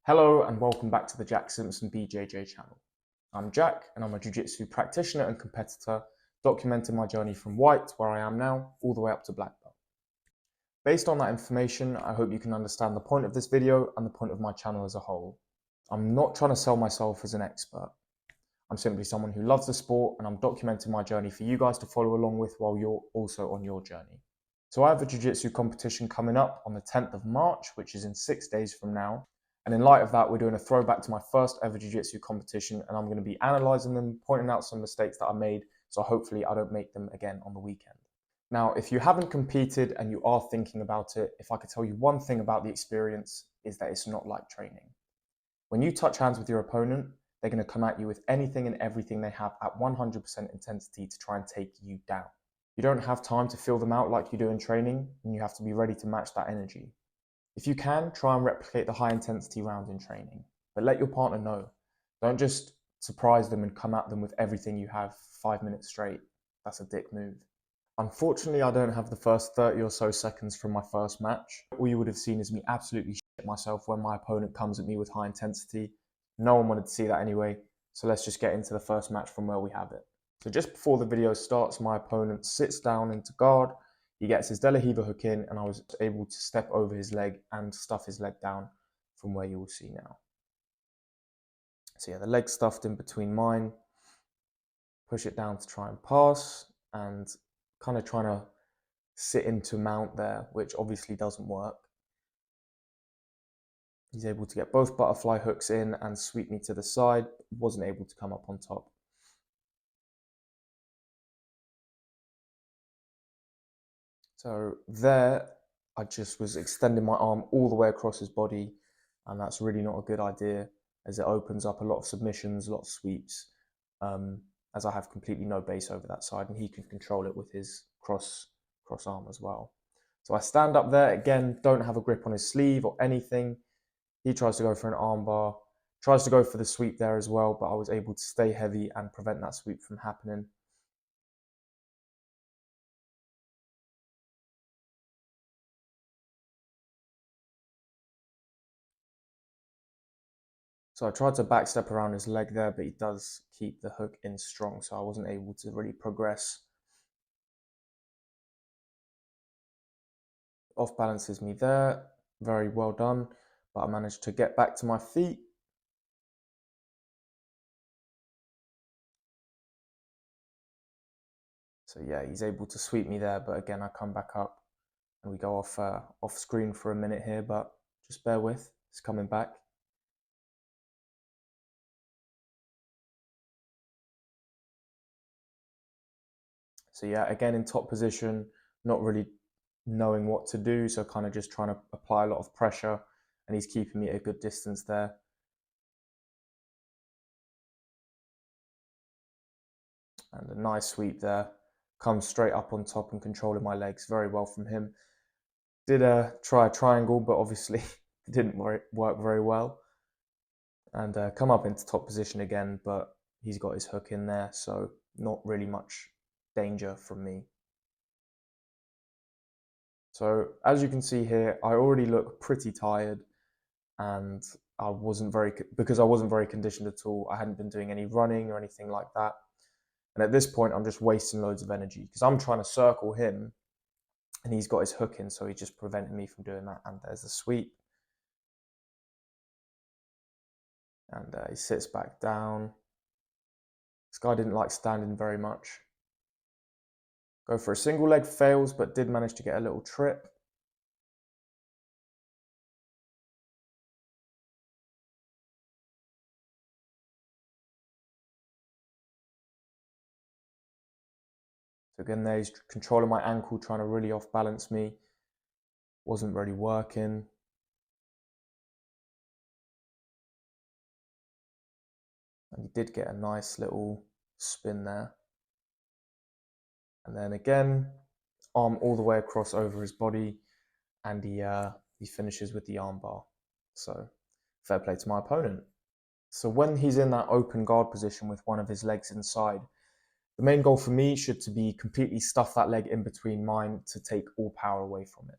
Hello and welcome back to the Jack Simpson BJJ channel. I'm Jack and I'm a Jiu-Jitsu practitioner and competitor, documenting my journey from white, where I am now, all the way up to black belt. Based on that information, I hope you can understand the point of this video and the point of my channel as a whole. I'm not trying to sell myself as an expert. I'm simply someone who loves the sport and I'm documenting my journey for you guys to follow along with while you're also on your journey. So I have a Jiu-Jitsu competition coming up on the 10th of March, which is in 6 days from now. And in light of that, we're doing a throwback to my first ever Jiu-Jitsu competition, and I'm going to be analysing them, pointing out some mistakes that I made, so hopefully I don't make them again on the weekend. Now, if you haven't competed and you are thinking about it, if I could tell you one thing about the experience, is that it's not like training. When you touch hands with your opponent, they're going to come at you with anything and everything they have at 100% intensity to try and take you down. You don't have time to feel them out like you do in training, and you have to be ready to match that energy. If you can, try and replicate the high intensity rounds in training, but let your partner know. Don't just surprise them and come at them with everything you have 5 minutes straight. That's a dick move. Unfortunately, I don't have the first 30 or so seconds from my first match. All you would have seen is me absolutely shit myself when my opponent comes at me with high intensity. No one wanted to see that anyway, so let's just get into the first match from where we have it. So just before the video starts, my opponent sits down into guard. He gets his De La Riva hook in, and I was able to step over his leg and stuff his leg down from where you will see now. So yeah, the leg stuffed in between mine. Push it down to try and pass, and kind of trying to sit into mount there, which obviously doesn't work. He's able to get both butterfly hooks in and sweep me to the side. Wasn't able to come up on top. So there, I just was extending my arm all the way across his body, and that's really not a good idea, as it opens up a lot of submissions, a lot of sweeps, as I have completely no base over that side, and he can control it with his cross arm as well. So I stand up there, again, don't have a grip on his sleeve or anything. He tries to go for an armbar, tries to go for the sweep there as well, but I was able to stay heavy and prevent that sweep from happening. So I tried to backstep around his leg there, but he does keep the hook in strong, so I wasn't able to really progress. Off balances me there, very well done, but I managed to get back to my feet. So yeah, he's able to sweep me there, but again, I come back up and we go off screen for a minute here, but just bear with, it's coming back. So yeah, again in top position, not really knowing what to do, so kind of just trying to apply a lot of pressure, and he's keeping me at a good distance there. And a nice sweep there, comes straight up on top and controlling my legs very well from him. Did try a triangle, but obviously it didn't work very well. And come up into top position again, but he's got his hook in there, so not really much danger from me. So as you can see here, I already look pretty tired, and because I wasn't very conditioned at all. I hadn't been doing any running or anything like that. And at this point, I'm just wasting loads of energy because I'm trying to circle him and he's got his hook in, so he's just preventing me from doing that. And there's the sweep. And he sits back down. This guy didn't like standing very much. Go for a single leg, fails, but did manage to get a little trip. So again, there he's controlling my ankle, trying to really off balance me. Wasn't really working. And he did get a nice little spin there. And then again, arm all the way across over his body, and he finishes with the armbar. So fair play to my opponent. So when he's in that open guard position with one of his legs inside, the main goal for me should to be completely stuff that leg in between mine to take all power away from it.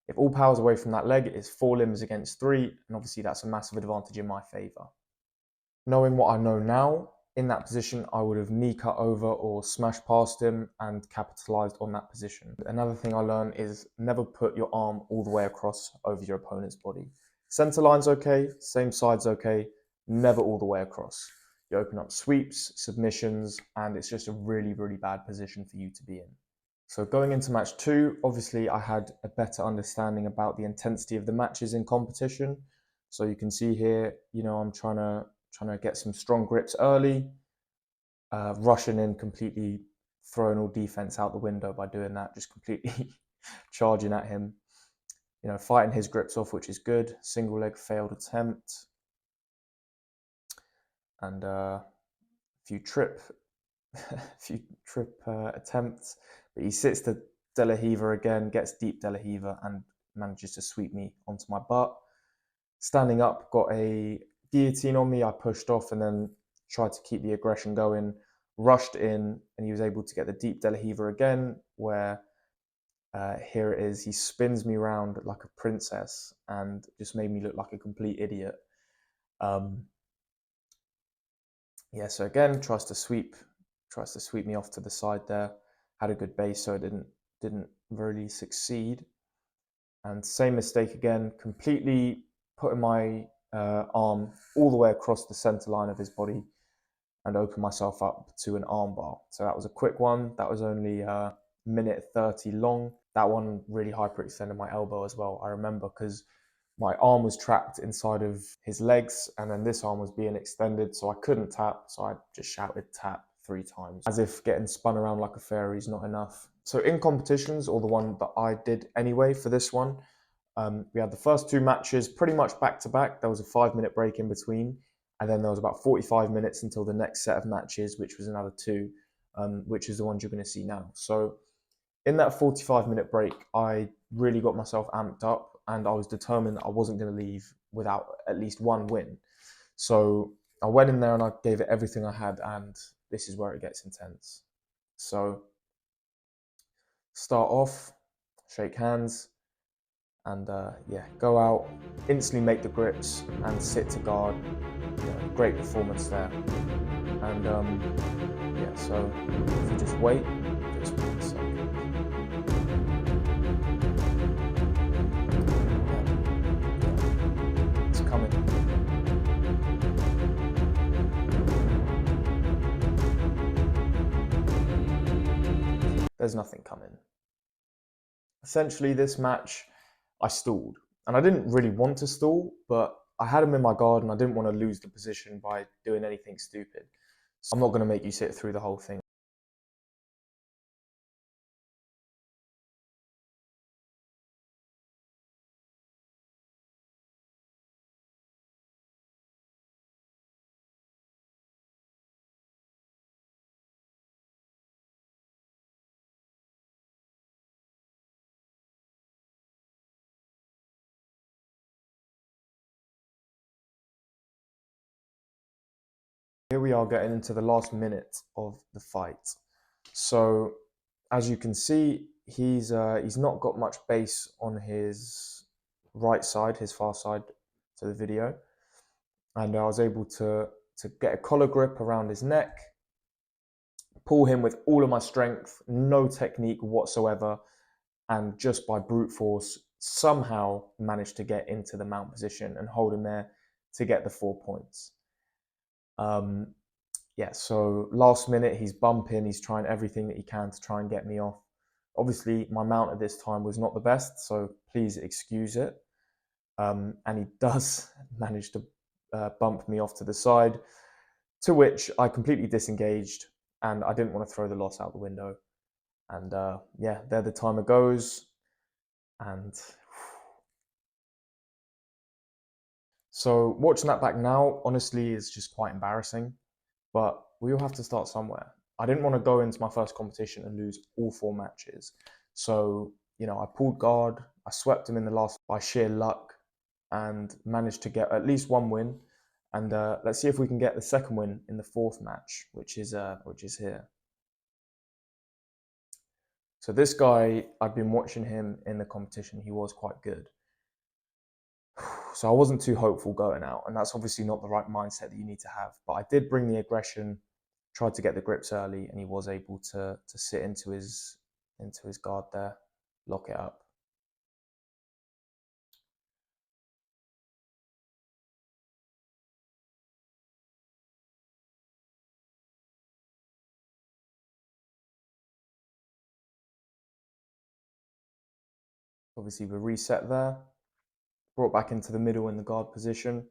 If all power's away from that leg, it's 4 limbs against 3, and obviously that's a massive advantage in my favour. Knowing what I know now, in that position, I would have knee cut over or smashed past him and capitalised on that position. Another thing I learned is never put your arm all the way across over your opponent's body. Centre line's okay, same side's okay, never all the way across. You open up sweeps, submissions, and it's just a really, really bad position for you to be in. So going into match 2, obviously I had a better understanding about the intensity of the matches in competition. So you can see here, I'm trying to get some strong grips early, rushing in, completely throwing all defense out the window by doing that, just completely charging at him, fighting his grips off, which is good. Single leg failed attempt, and a few trip attempts, but he sits to De La Riva again, gets deep De La Riva, and manages to sweep me onto my butt. Standing up, got a guillotine on me. I pushed off and then tried to keep the aggression going, rushed in, and he was able to get the deep De La Riva again, where here it is. He spins me around like a princess and just made me look like a complete idiot. So again, tries to sweep me off to the side there. Had a good base, so it didn't really succeed. And same mistake again, completely putting my arm all the way across the center line of his body and open myself up to an armbar. So that was a quick one. That was only a minute 30 long. That one really hyperextended my elbow as well. I remember because my arm was trapped inside of his legs and then this arm was being extended, so I couldn't tap. So I just shouted tap 3 times, as if getting spun around like a fairy is not enough. So in competitions, or the one that I did anyway for this one, we had the first 2 matches pretty much back to back. There was a 5-minute break in between, and then there was about 45 minutes until the next set of matches, which was another 2, which is the ones you're going to see now. So in that 45-minute break, I really got myself amped up, and I was determined that I wasn't going to leave without at least 1 win. So I went in there and I gave it everything I had, and this is where it gets intense. So start off, shake hands, and go out, instantly make the grips and sit to guard. Great performance there. And so if you just wait, just 1 second. It's coming. There's nothing coming. Essentially, this match, I stalled. And I didn't really want to stall, but I had him in my guard and I didn't want to lose the position by doing anything stupid. So I'm not going to make you sit through the whole thing. Here we are getting into the last minute of the fight. So as you can see, he's not got much base on his right side, his far side to the video. And I was able to get a collar grip around his neck, pull him with all of my strength, no technique whatsoever, and just by brute force, somehow managed to get into the mount position and hold him there to get the 4 points. So last minute, he's bumping, he's trying everything that he can to try and get me off. Obviously, my mount at this time was not the best, so please excuse it. And he does manage to bump me off to the side, to which I completely disengaged, and I didn't want to throw the loss out the window. And there the timer goes. And so watching that back now, honestly, is just quite embarrassing. But we all have to start somewhere. I didn't want to go into my first competition and lose all 4 matches. So, I pulled guard, I swept him in the last by sheer luck and managed to get at least 1 win. And let's see if we can get the second win in the 4th match, which is here. So this guy, I'd been watching him in the competition. He was quite good. So I wasn't too hopeful going out, and that's obviously not the right mindset that you need to have. But I did bring the aggression, tried to get the grips early, and he was able to sit into his guard there, lock it up. Obviously, we reset there, brought back into the middle in the guard position.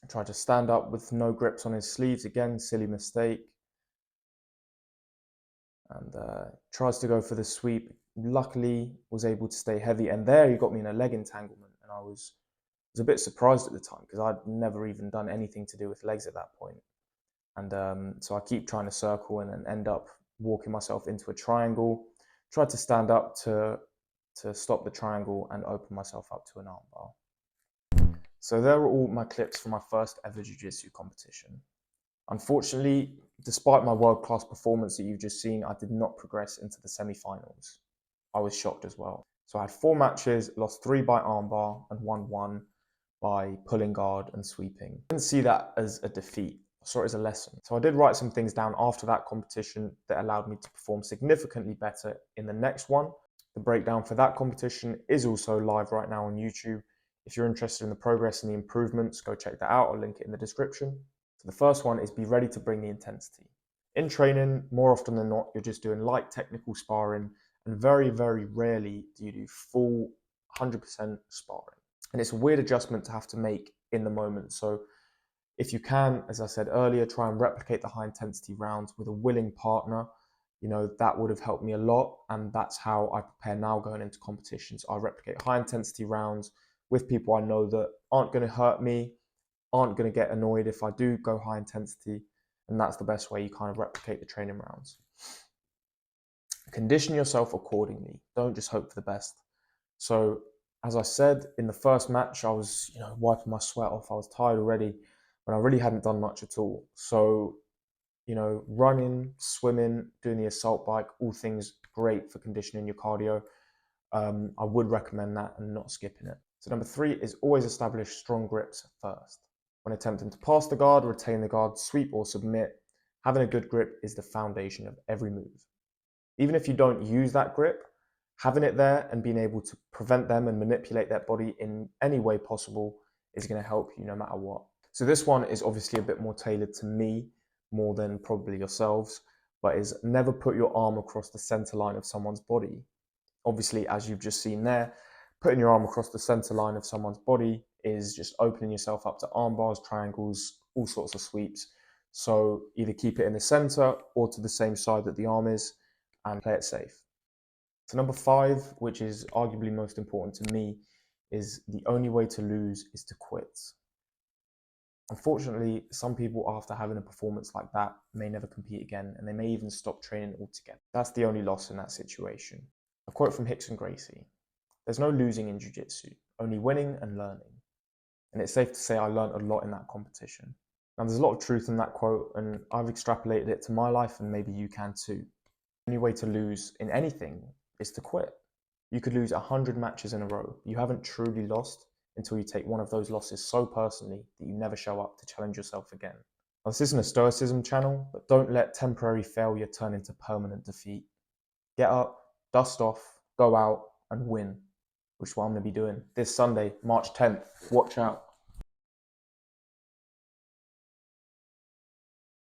Tried to stand up with no grips on his sleeves again, silly mistake. And tries to go for the sweep. Luckily, was able to stay heavy, and there he got me in a leg entanglement, and I was a bit surprised at the time because I'd never even done anything to do with legs at that point. And so I keep trying to circle and then end up walking myself into a triangle. Tried to stand up to stop the triangle and open myself up to an armbar. So there are all my clips from my first ever jiu-jitsu competition. Unfortunately, despite my world-class performance that you've just seen, I did not progress into the semi-finals. I was shocked as well. So I had 4 matches, lost 3 by armbar and won by pulling guard and sweeping. I didn't see that as a defeat. I saw it as a lesson. So I did write some things down after that competition that allowed me to perform significantly better in the next one. The breakdown for that competition is also live right now on YouTube. If you're interested in the progress and the improvements, go check that out. I'll link it in the description. So the first one is be ready to bring the intensity. In training, more often than not, you're just doing light technical sparring, and very, very rarely do you do full 100% sparring. And it's a weird adjustment to have to make in the moment. So if you can, as I said earlier, try and replicate the high intensity rounds with a willing partner. You know, that would have helped me a lot. And that's how I prepare now going into competitions. I replicate high intensity rounds with people I know that aren't going to hurt me, aren't going to get annoyed if I do go high intensity. And that's the best way you kind of replicate the training rounds. Condition yourself accordingly. Don't just hope for the best. So as I said, in the first match, I was, wiping my sweat off. I was tired already, but I really hadn't done much at all. So, running, swimming, doing the assault bike, all things great for conditioning your cardio. I would recommend that and not skipping it. So number 3 is always establish strong grips first. When attempting to pass the guard, retain the guard, sweep or submit, having a good grip is the foundation of every move. Even if you don't use that grip, having it there and being able to prevent them and manipulate their body in any way possible is going to help you no matter what. So this one is obviously a bit more tailored to me, more than probably yourselves, but is never put your arm across the center line of someone's body. Obviously, as you've just seen there, putting your arm across the center line of someone's body is just opening yourself up to arm bars, triangles, all sorts of sweeps. So either keep it in the center or to the same side that the arm is and play it safe. So number 5, which is arguably most important to me, is the only way to lose is to quit. Unfortunately, some people after having a performance like that may never compete again, and they may even stop training altogether. That's the only loss in that situation. A quote from Hickson Gracie: "There's no losing in jiu-jitsu, only winning and learning." And it's safe to say I learned a lot in that competition. Now there's a lot of truth in that quote, and I've extrapolated it to my life, and maybe you can too. The only way to lose in anything is to quit. You could lose 100 matches in a row. You haven't truly lost until you take one of those losses so personally that you never show up to challenge yourself again. Now, this isn't a stoicism channel, but don't let temporary failure turn into permanent defeat. Get up, dust off, go out and win, which is what I'm going to be doing this Sunday, March 10th. Watch out.